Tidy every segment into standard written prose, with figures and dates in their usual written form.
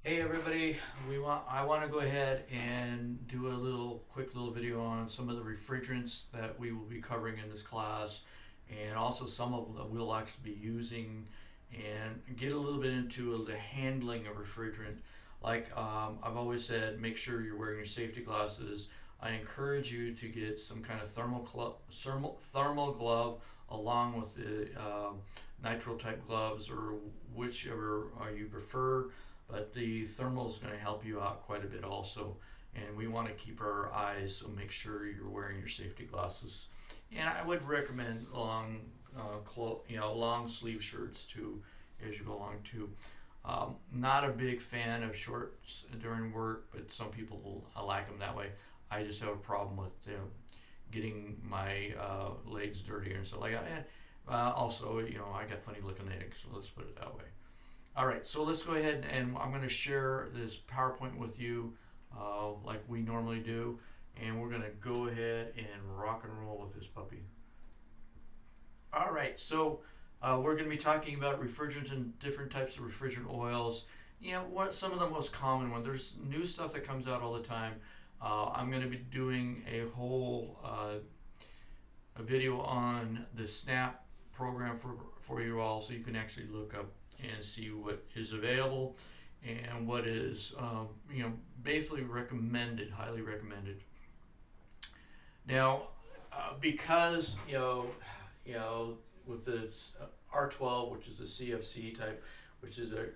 Hey everybody, I want to go ahead and do a quick little video on some of the refrigerants that we will be covering in this class, and also some of them that we'll actually be using, and get a little bit into the handling of refrigerant. I've always said, make sure you're wearing your safety glasses. I encourage you to get some kind of thermal glove along with the nitrile type gloves, or whichever you prefer, but the thermal is going to help you out quite a bit also. And we want to keep our eyes, so make sure you're wearing your safety glasses. And I would recommend long sleeve shirts too, as you go along too. Not a big fan of shorts during work, but some people like them that way. I just have a problem with getting my legs dirty and stuff like that. Also, I got funny looking legs, so let's put it that way. All right, so let's go ahead and I'm going to share this PowerPoint with you like we normally do, and we're going to go ahead and rock and roll with this puppy. All right, so we're going to be talking about refrigerants and different types of refrigerant oils. What some of the most common ones. There's new stuff that comes out all the time. I'm going to be doing a video on the SNAP program for you all, so you can actually look up and see what is available and what is basically recommended, highly recommended. Now, because with this R12, which is a CFC type, which is a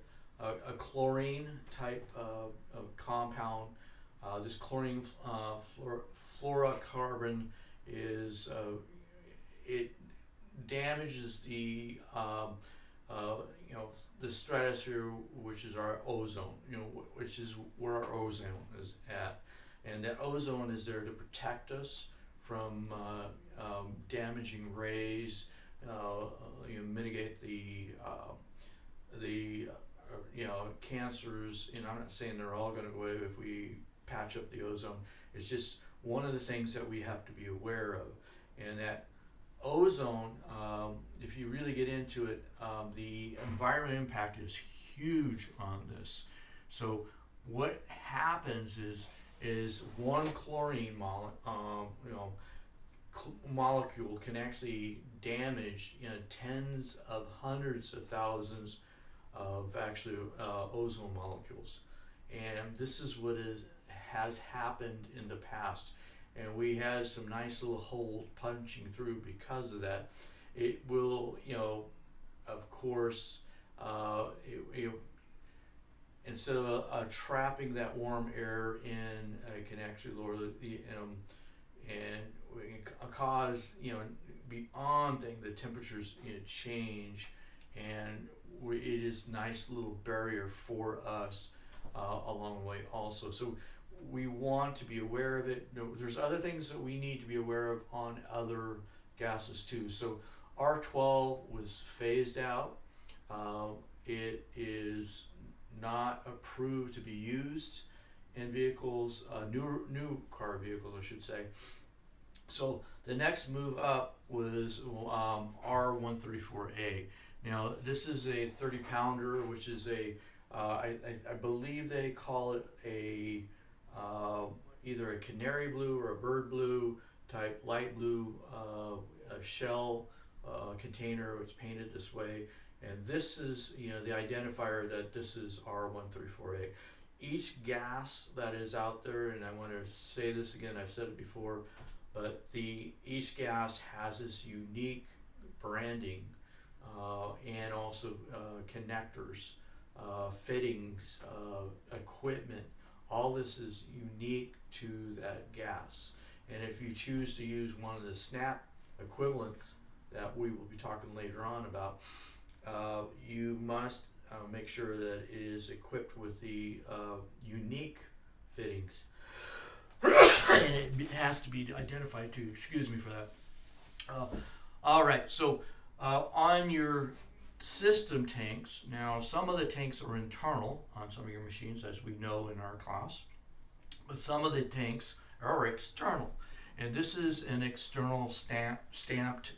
chlorine type of compound. This chlorine fluorocarbon is it damages the stratosphere, which is our ozone, which is where our ozone is at, and that ozone is there to protect us from damaging rays, mitigate the cancers. And I'm not saying they're all going to go away if we patch up the ozone. It's just one of the things that we have to be aware of, and that ozone, if you really get into it, the environment impact is huge on this. So what happens is one chlorine molecule can actually damage tens of hundreds of thousands of actually ozone molecules, and this is what has happened in the past, and we had some nice little holes punching through because of that. It will, of course, instead of trapping that warm air in, it can actually lower the and cause beyond the temperatures change, and it is nice little barrier for us along the way also. So we want to be aware of it. There's other things that we need to be aware of on other gases too. So R12 was phased out. It is not approved to be used in vehicles, new car vehicles, I should say. So the next move up was R134A. Now this is a 30 pounder, which is I believe they call it either a canary blue or a bird blue type light blue shell container. It's painted this way, and this is the identifier that this is R134A. Each gas that is out there, and I want to say this again, I've said it before, but each gas has this unique branding, and also connectors, fittings, equipment. All this is unique to that gas. And if you choose to use one of the SNAP equivalents that we will be talking later on about, you must make sure that it is equipped with the unique fittings. And it has to be identified too. Excuse me for that. All right, so on your system tanks, now some of the tanks are internal on some of your machines, as we know in our class, but some of the tanks are external. And this is an external stamped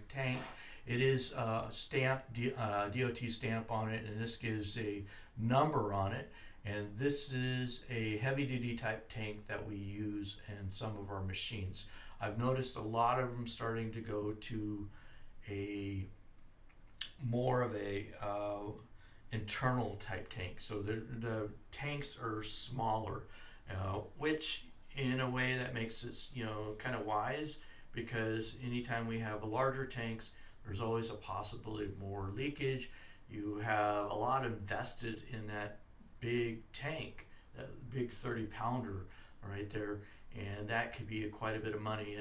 tank. It is stamped, DOT stamp on it, and this gives a number on it. And this is a heavy duty type tank that we use in some of our machines. I've noticed a lot of them starting to go to a more of a internal type tank. So the tanks are smaller, which in a way that makes it, kind of wise, because anytime we have larger tanks, there's always a possibility of more leakage. You have a lot invested in that big tank, that big 30-pounder right there, and that could be quite a bit of money.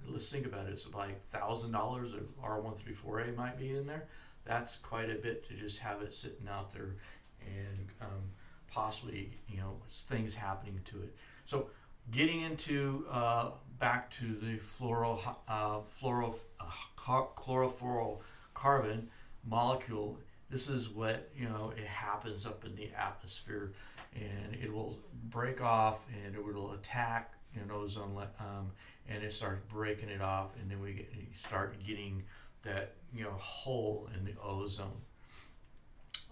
Let's think about it. It's like $1,000 of R134A might be in there. That's quite a bit to just have it sitting out there, and possibly things happening to it. So getting into back to the chlorofluorocarbon molecule. This is what it happens up in the atmosphere, and it will break off and it will attack ozone, and it starts breaking it off, and then we start getting that hole in the ozone.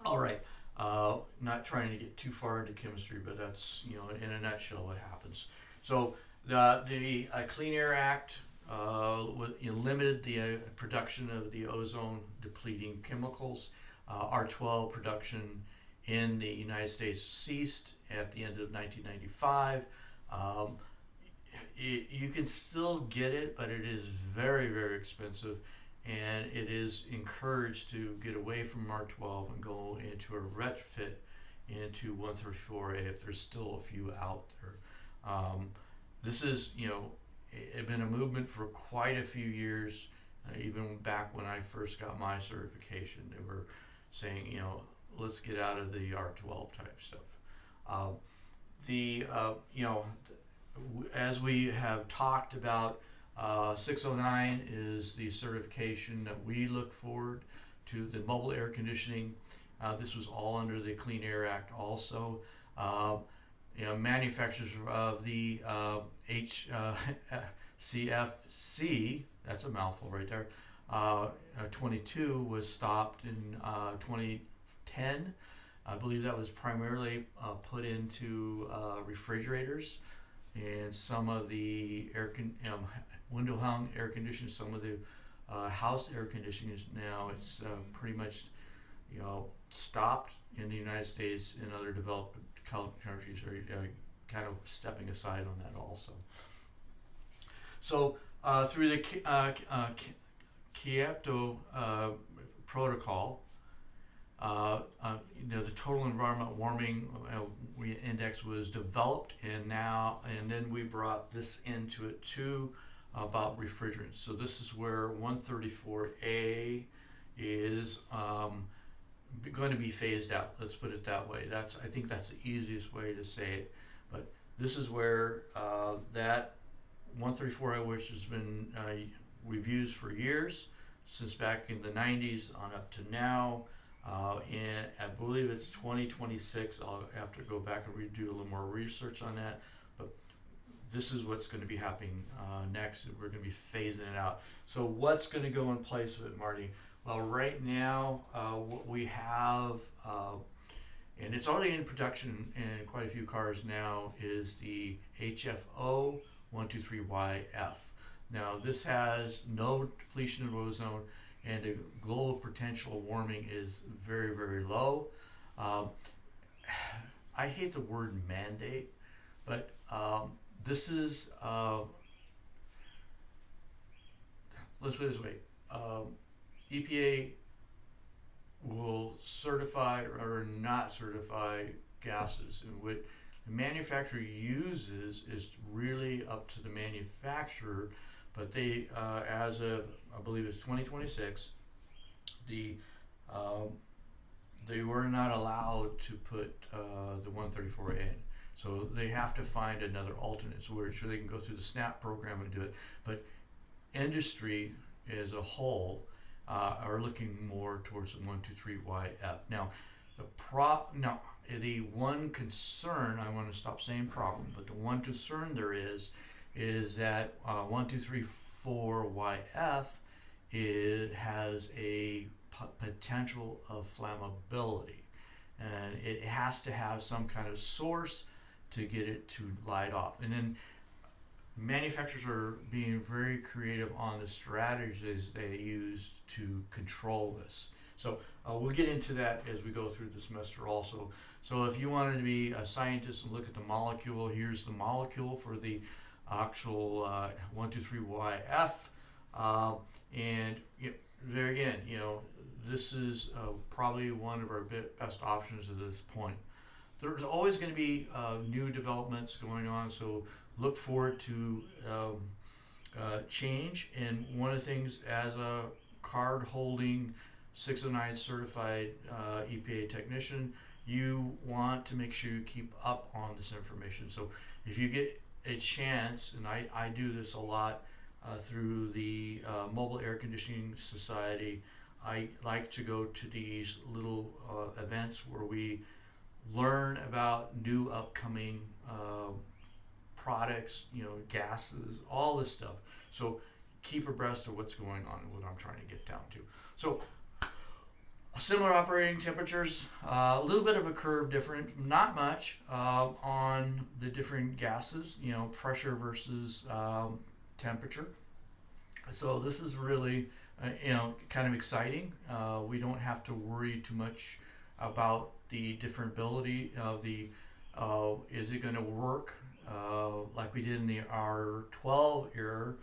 All right, not trying to get too far into chemistry, but that's in a nutshell what happens. So the Clean Air Act limited the production of the ozone depleting chemicals. R12 production in the United States ceased at the end of 1995. You can still get it, but it is very, very expensive, and it is encouraged to get away from R12 and go into a retrofit into 134A if there's still a few out there. This is, it's been a movement for quite a few years. Even back when I first got my certification, they were saying, let's get out of the R12 type stuff. As we have talked about, 609 is the certification that we look forward to. The mobile air conditioning, this was all under the Clean Air Act also. Manufacturers of the HCFC, that's a mouthful right there, 22 was stopped in 2010. I believe that was primarily put into refrigerators and some of the window hung air conditioning, some of the house air conditioning. Now it's pretty much stopped in the United States, and other developed countries are kind of stepping aside on that also. So through the Kyoto protocol, the total environmental warming index was developed, and then we brought this into it too about refrigerants. So this is where 134A is going to be phased out. Let's put it that way. I think that's the easiest way to say it. But this is where that 134A, which has been we've used for years, since back in the 90s on up to now, and I believe it's 2026. I'll have to go back and do a little more research on that. But this is what's going to be happening next. We're going to be phasing it out. So what's going to go in place with it, Marty? Well, right now, what we have, and it's already in production in quite a few cars now, is the HFO 123YF. Now, this has no depletion of ozone, and the global potential warming is very, very low. I hate the word mandate, but this is, let's put it this way, EPA will certify or not certify gases, and what the manufacturer uses is really up to the manufacturer. But they, as of, I believe it's 2026, they were not allowed to put the 134 in. So they have to find another alternate. So we're sure they can go through the SNAP program and do it. But industry as a whole are looking more towards the 123YF. Now, the one concern, I want to stop saying problem, but the one concern there is that 1234YF has a potential of flammability, and it has to have some kind of source to get it to light off. And then manufacturers are being very creative on the strategies they use to control this. So we'll get into that as we go through the semester also. So if you wanted to be a scientist and look at the molecule, here's the molecule for the actual 1,2,3-YF. And there again, this is probably one of our best options at this point. There's always going to be new developments going on, so look forward to change. And one of the things, as a card-holding 609 certified EPA technician, you want to make sure you keep up on this information. So if you get a chance, and I do this a lot through the Mobile Air Conditioning Society, I like to go to these little events where we learn about new upcoming products, gases, all this stuff. So keep abreast of what's going on and what I'm trying to get down to. So similar operating temperatures, a little bit of a curve different, not much on the different gases, pressure versus temperature. So this is really, kind of exciting. We don't have to worry too much about the differentiability of the, is it going to work like we did in the R12 era,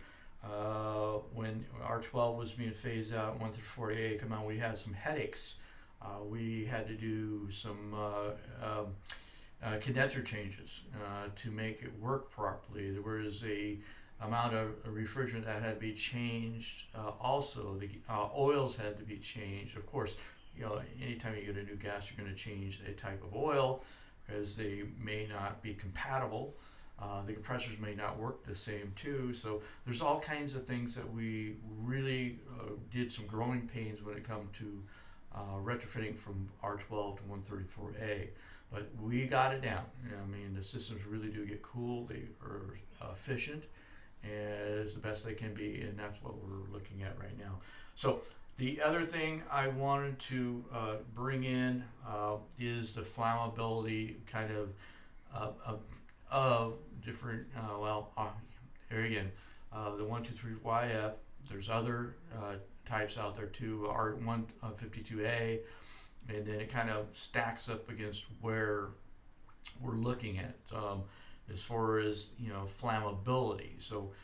when R12 was being phased out, 1 through 4A come out, we had some headaches. We had to do some condenser changes to make it work properly. There was a amount of refrigerant that had to be changed. Also, the oils had to be changed. Of course, anytime you get a new gas, you're going to change a type of oil because they may not be compatible. The compressors may not work the same too. So there's all kinds of things that we really did some growing pains when it comes to retrofitting from R12 to 134A. But we got it down. The systems really do get cool. They are efficient as the best they can be, and that's what we're looking at right now. So the other thing I wanted to bring in is the flammability kind of different, here again, the 123YF, there's other types out there too, R152A, and then it kind of stacks up against where we're looking at as far as flammability. So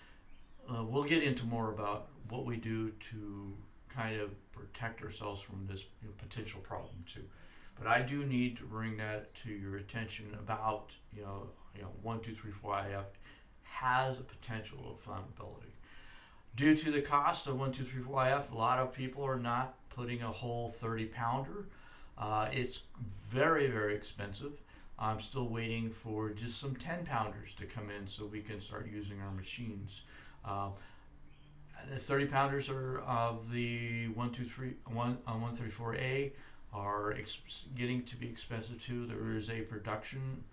we'll get into more about what we do to kind of protect ourselves from this potential problem too. But I do need to bring that to your attention about 1,2,3,4-IF has a potential of flammability. Due to the cost of 1,2,3,4-IF, a lot of people are not putting a whole 30-pounder. It's very, very expensive. I'm still waiting for just some 10-pounders to come in so we can start using our machines. The 30-pounders are of the 134A are getting to be expensive too. There is a production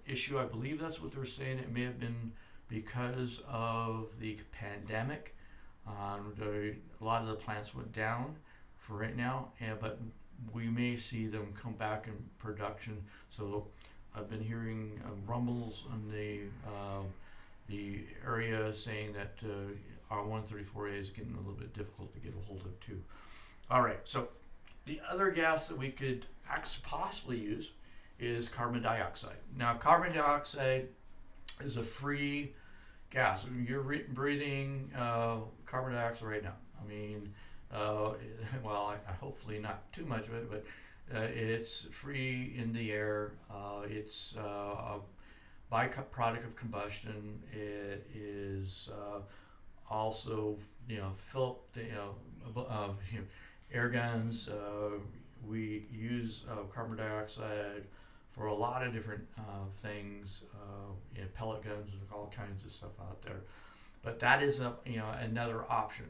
issue. I believe that's what they're saying. It may have been because of the pandemic. A lot of the plants went down for right now, but we may see them come back in production. So I've been hearing rumbles in the area saying that our 134A is getting a little bit difficult to get a hold of too. All right, so the other gas that we could possibly use is carbon dioxide. Now, carbon dioxide is a free gas. You're breathing carbon dioxide right now. Hopefully not too much of it, but it's free in the air. It's a byproduct of combustion. It is also, air guns. We use carbon dioxide for a lot of different things. Pellet guns and all kinds of stuff out there. But that is another option.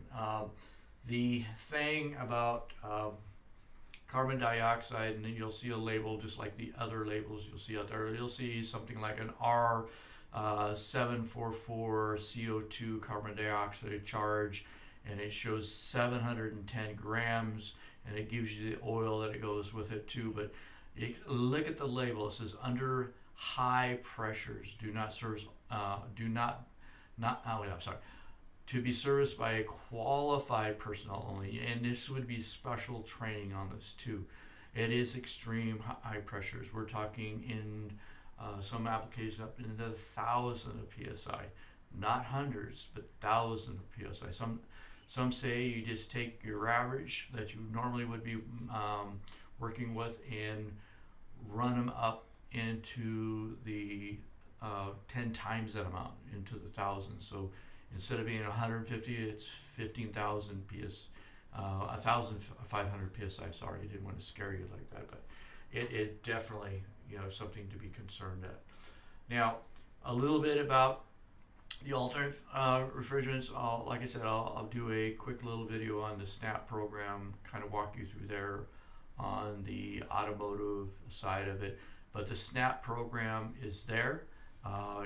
The thing about carbon dioxide, and then you'll see a label just like the other labels you'll see out there. You'll see something like an R744 CO2 carbon dioxide charge, and it shows 710 grams, and it gives you the oil that it goes with it too. But Look at the label. It says under high pressures. Do not service. Do not. Not. Oh, wait, I'm sorry. To be serviced by a qualified personnel only, and this would be special training on this too. It is extreme high pressures. We're talking in some applications up in the thousands of psi, not hundreds, but thousands of psi. Some say you just take your average that you normally would be working with and run them up into the 10 times that amount, into the thousands. So instead of being 150, it's 15,000 ps, 1,500 psi. Sorry, I didn't want to scare you like that, but it definitely, something to be concerned at. Now, a little bit about the alternate refrigerants. Like I said, I'll do a quick little video on the SNAP program, kind of walk you through there on the automotive side of it. But the SNAP program is there.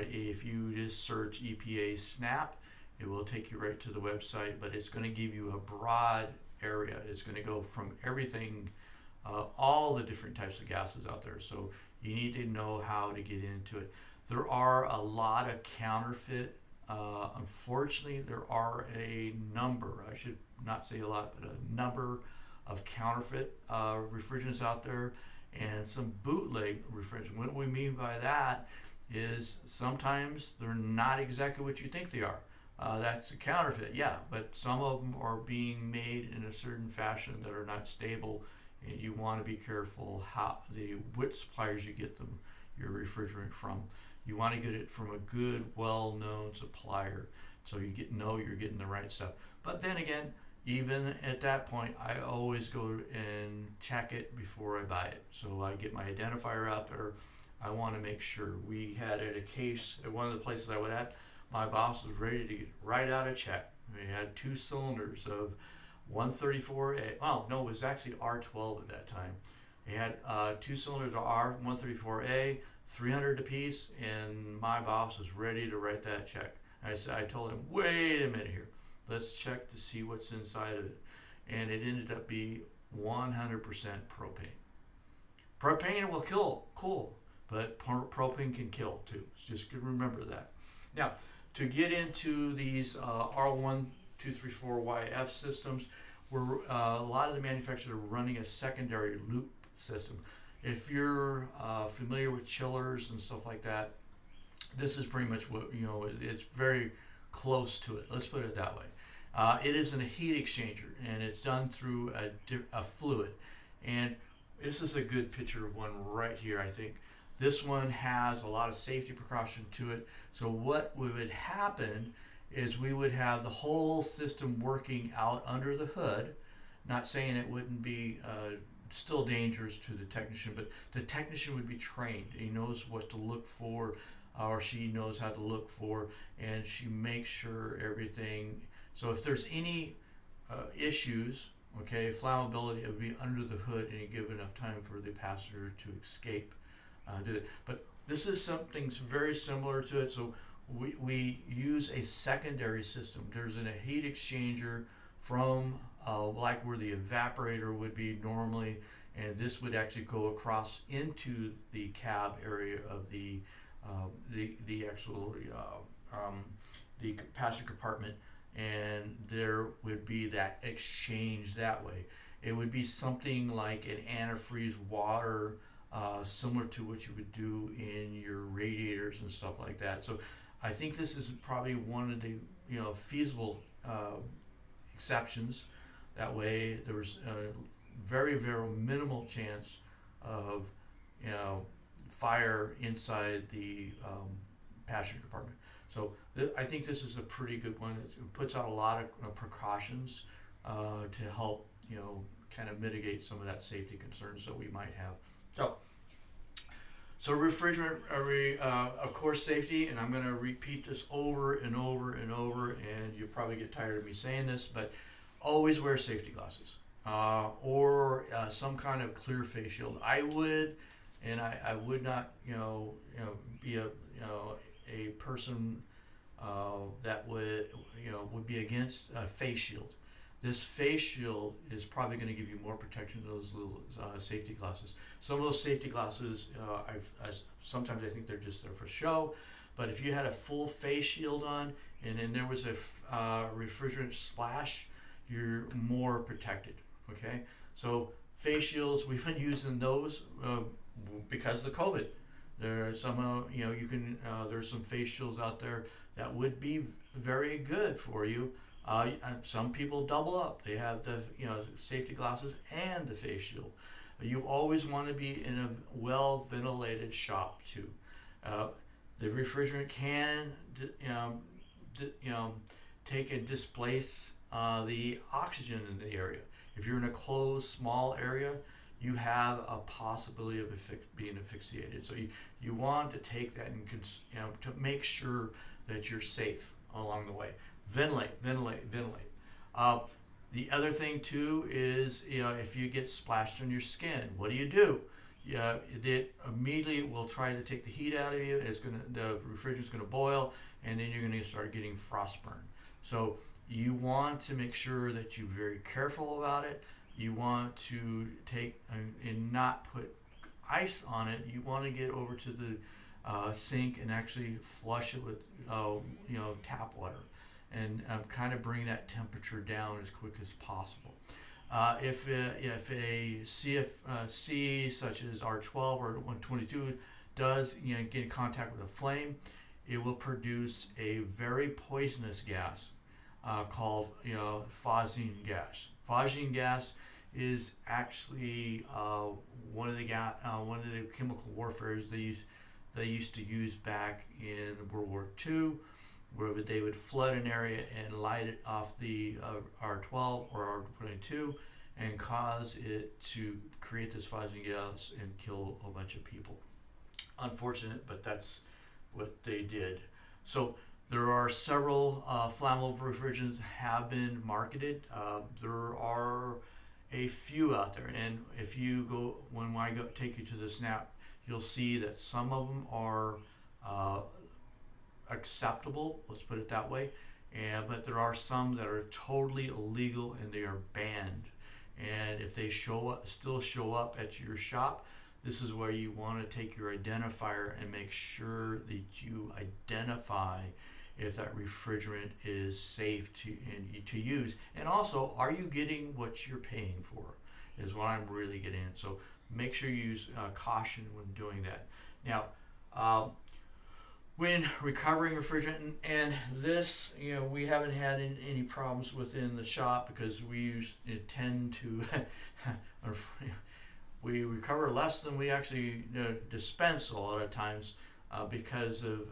If you just search EPA SNAP, it will take you right to the website, but it's going to give you a broad area. It's going to go from everything, all the different types of gases out there. So you need to know how to get into it. There are a lot of counterfeit. Unfortunately, there are a number, I should not say a lot, but a number of counterfeit refrigerants out there, and some bootleg refrigerants. What we mean by that is sometimes they're not exactly what you think they are. That's a counterfeit, yeah, but some of them are being made in a certain fashion that are not stable, and you want to be careful which suppliers you get your refrigerant from. You want to get it from a good, well-known supplier, so know you're getting the right stuff. But then again, even at that point, I always go and check it before I buy it. So I get my identifier out there. I want to make sure. We had at a case at one of the places I went at, my boss was ready to write out a check. We had 2 cylinders of 134A. Well, no, it was actually R12 at that time. He had 2 cylinders of R134A, 300 apiece, and my boss was ready to write that check. I told him, wait a minute here. Let's check to see what's inside of it. And it ended up being 100% propane. Propane will kill, cool, but propane can kill too. Just remember that. Now, to get into these R1234YF systems, a lot of the manufacturers are running a secondary loop system. If you're familiar with chillers and stuff like that, this is pretty much what, it's very close to it. Let's put it that way. It is a heat exchanger, and it's done through a fluid. And this is a good picture of one right here, I think. This one has a lot of safety precaution to it. So what would happen is we would have the whole system working out under the hood. Not saying it wouldn't be still dangerous to the technician, but the technician would be trained. He knows what to look for, or she knows how to look for, and she makes sure everything. So if there's any issues, flammability, it would be under the hood, and you give enough time for the passenger to escape. Do it. But this is something very similar to it. So we use a secondary system. There's a heat exchanger from like where the evaporator would be normally, and this would actually go across into the cab area of the actual the passenger compartment, and there would be that exchange that way. It would be something like an antifreeze water, similar to what you would do in your radiators and stuff like that. So I think this is probably one of the feasible exceptions. That way there was a very, very minimal chance of fire inside the passenger compartment. So I think this is a pretty good one. It puts out a lot of precautions to help kind of mitigate some of that safety concerns that we might have. So refrigerant, of course, safety, and I'm going to repeat this over and over and over, and you'll probably get tired of me saying this, but always wear safety glasses or some kind of clear face shield. I would not, be a person that would be against a face shield. this face shield is probably going to give you more protection than those little safety glasses. Some of those safety glasses, sometimes I think they're just there for show, but if you had a full face shield on and then there was a refrigerant splash, you're more protected. Okay, so face shields, we've been using those because of the COVID. There are some, you can. There's some face shields out there that would be very good for you. Some people double up. They have the safety glasses and the face shield. You always want to be in a well ventilated shop too. The refrigerant can take and displace the oxygen in the area. If you're in a closed small area, you have a possibility of being asphyxiated. So you want to take that and to make sure that you're safe along the way. Ventilate. The other thing too is if you get splashed on your skin, what do? It immediately will try to take the heat out of you. The refrigerant's gonna boil, and then you're gonna start getting frostburn. So you want to make sure that you're very careful about it. You want to take and not put ice on it. You want to get over to the sink and actually flush it with tap water, and kind of bring that temperature down as quick as possible. If a CFC such as R12 or 122 does get in contact with a flame, it will produce a very poisonous gas called phosgene gas. Phosgene gas is actually one of the chemical warfares they used to use back in World War II, where they would flood an area and light it off the R12 or R22 and cause it to create this phosgene gas and kill a bunch of people. Unfortunate, but that's what they did. So there are several flammable refrigerants have been marketed. There are a few out there, and if you go, when I take you to the snap, you'll see that some of them are acceptable, let's put it that way, but there are some that are totally illegal and they are banned. And if they still show up at your shop, this is where you want to take your identifier and make sure that you identify if that refrigerant is safe to use. And also, are you getting what you're paying for, is what I'm really getting at. So make sure you use caution when doing that. Now, when recovering refrigerant, and this, we haven't had any problems within the shop because we tend to we recover less than we actually dispense a lot of times because of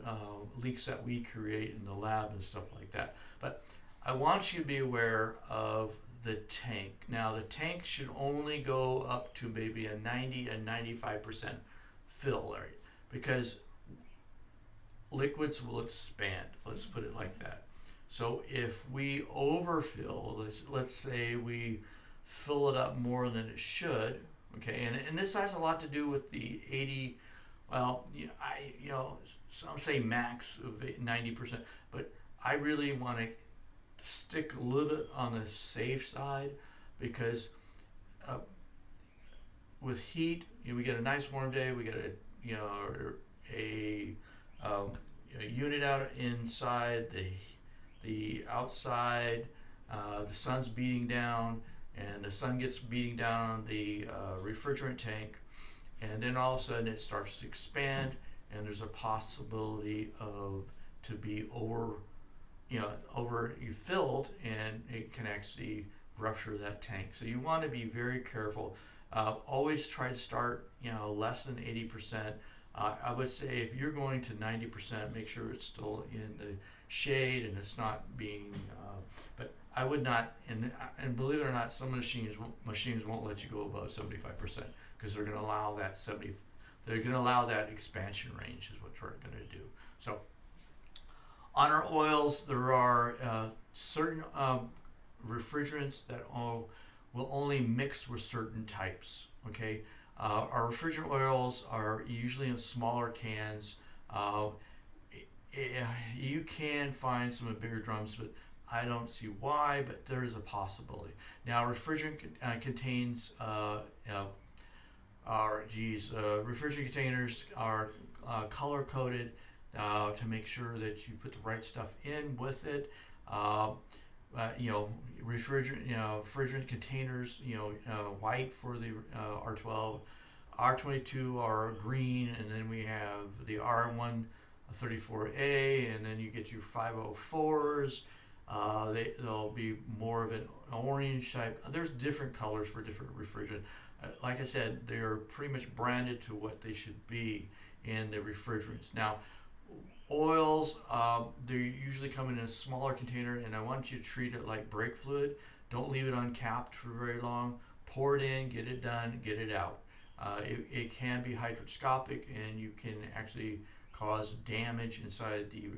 leaks that we create in the lab and stuff like that. But I want you to be aware of the tank. Now, the tank should only go up to maybe a 90 and 95% fill rate, because liquids will expand, let's put it like that. So if we overfill, let's say we fill it up more than it should, okay, and this has a lot to do with the 80, well, some say max of 90%, but I really want to stick a little bit on the safe side, because with heat, we get a nice warm day, we get a unit out inside, the outside, the sun's beating down, and the sun gets beating down on the refrigerant tank, and then all of a sudden it starts to expand, and there's a possibility to be over filled, and it can actually rupture that tank. So you want to be very careful. Always try to start less than 80%. I would say if you're going to 90%, make sure it's still in the shade and it's not being, but I would not, and believe it or not, some machines won't let you go above 75%, because they're going to allow that expansion range is what we're going to do. So on our oils, there are certain refrigerants that will only mix with certain types, okay? Our refrigerant oils are usually in smaller cans. You can find some in bigger drums, but I don't see why, but there is a possibility. Now, refrigerant contains refrigerant containers are color coded to make sure that you put the right stuff in with it. Refrigerant containers, white for the R12, R22 are green, and then we have the R134A, and then you get your 504s. They'll be more of an orange type. There's different colors for different refrigerant. Like I said, they're pretty much branded to what they should be in the refrigerants. Now, oils, they usually come in a smaller container, and I want you to treat it like brake fluid. Don't leave it uncapped for very long. Pour it in, get it done, get it out. It can be hygroscopic, and you can actually cause damage inside the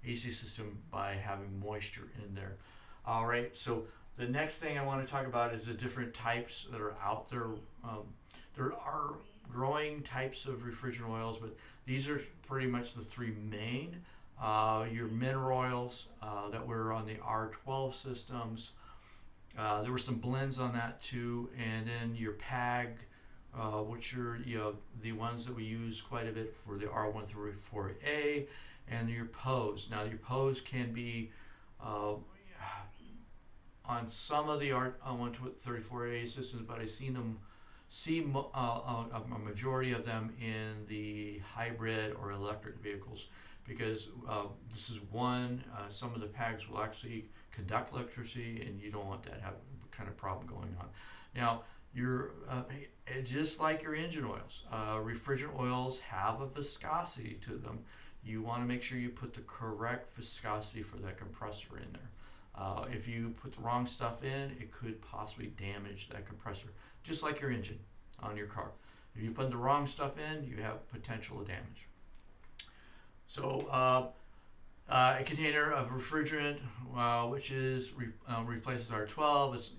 AC system by having moisture in there. All right, so the next thing I want to talk about is the different types that are out there. There are growing types of refrigerant oils, but these are pretty much the three main. Your mineral oils that were on the R12 systems. There were some blends on that too, and then your PAG, which are the ones that we use quite a bit for the R134A, and your POs. Now your POs can be on some of the R134A systems, but I've seen a majority of them in the hybrid or electric vehicles, because this is one, some of the PAGs will actually conduct electricity, and you don't want that kind of problem going on. Now, just like your engine oils, refrigerant oils have a viscosity to them. You want to make sure you put the correct viscosity for that compressor in there. If you put the wrong stuff in, it could possibly damage that compressor, just like your engine on your car. If you put the wrong stuff in, you have potential damage. So a container of refrigerant, which is replaces R12,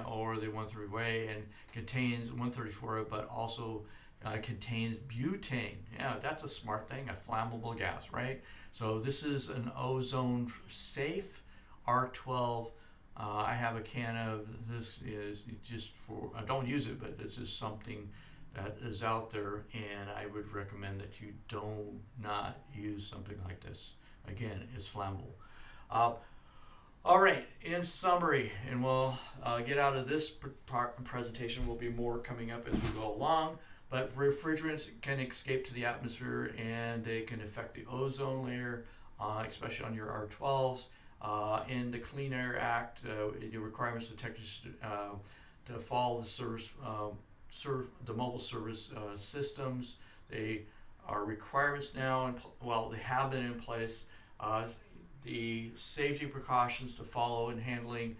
or the 134A, and contains 134, but also contains butane. Yeah, that's a smart thing, a flammable gas, right? So this is an ozone safe R12. I have a can of this. Is just for, I don't use it, but it's just something that is out there, and I would recommend that you do not use something like this. Again, it's flammable. All right, in summary, and we'll get out of this presentation. Will be more coming up as we go along, but refrigerants can escape to the atmosphere, and they can affect the ozone layer, especially on your R12s. In the Clean Air Act, the requirements of technicians to follow the mobile service systems. They are requirements now, and they have been in place. The safety precautions to follow in handling.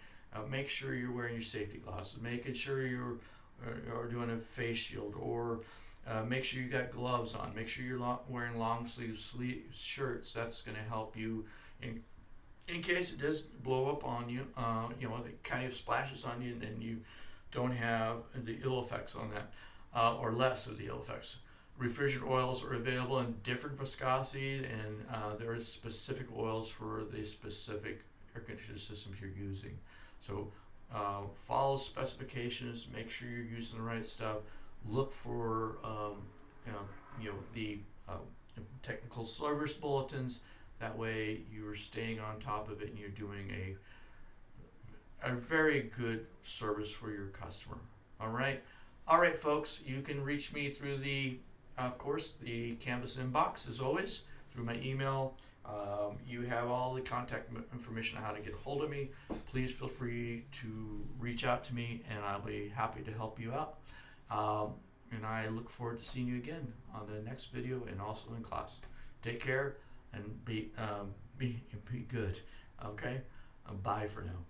Make sure you're wearing your safety glasses. Making sure you're doing a face shield, or make sure you got gloves on. Make sure you're wearing long sleeve shirts. That's going to help you in case it does blow up on you. It kind of splashes on you, and then you don't have the ill effects on that, or less of the ill effects. Refrigerant oils are available in different viscosities, and there is specific oils for the specific air conditioning systems you're using. So follow specifications, make sure you're using the right stuff. Look for the technical service bulletins. That way you're staying on top of it, and you're doing a very good service for your customer. All right, folks. You can reach me through the Canvas inbox, as always, through my email. You have all the contact information on how to get a hold of me. Please feel free to reach out to me, and I'll be happy to help you out. And I look forward to seeing you again on the next video, and also in class. Take care, and be good. Okay? Bye for now.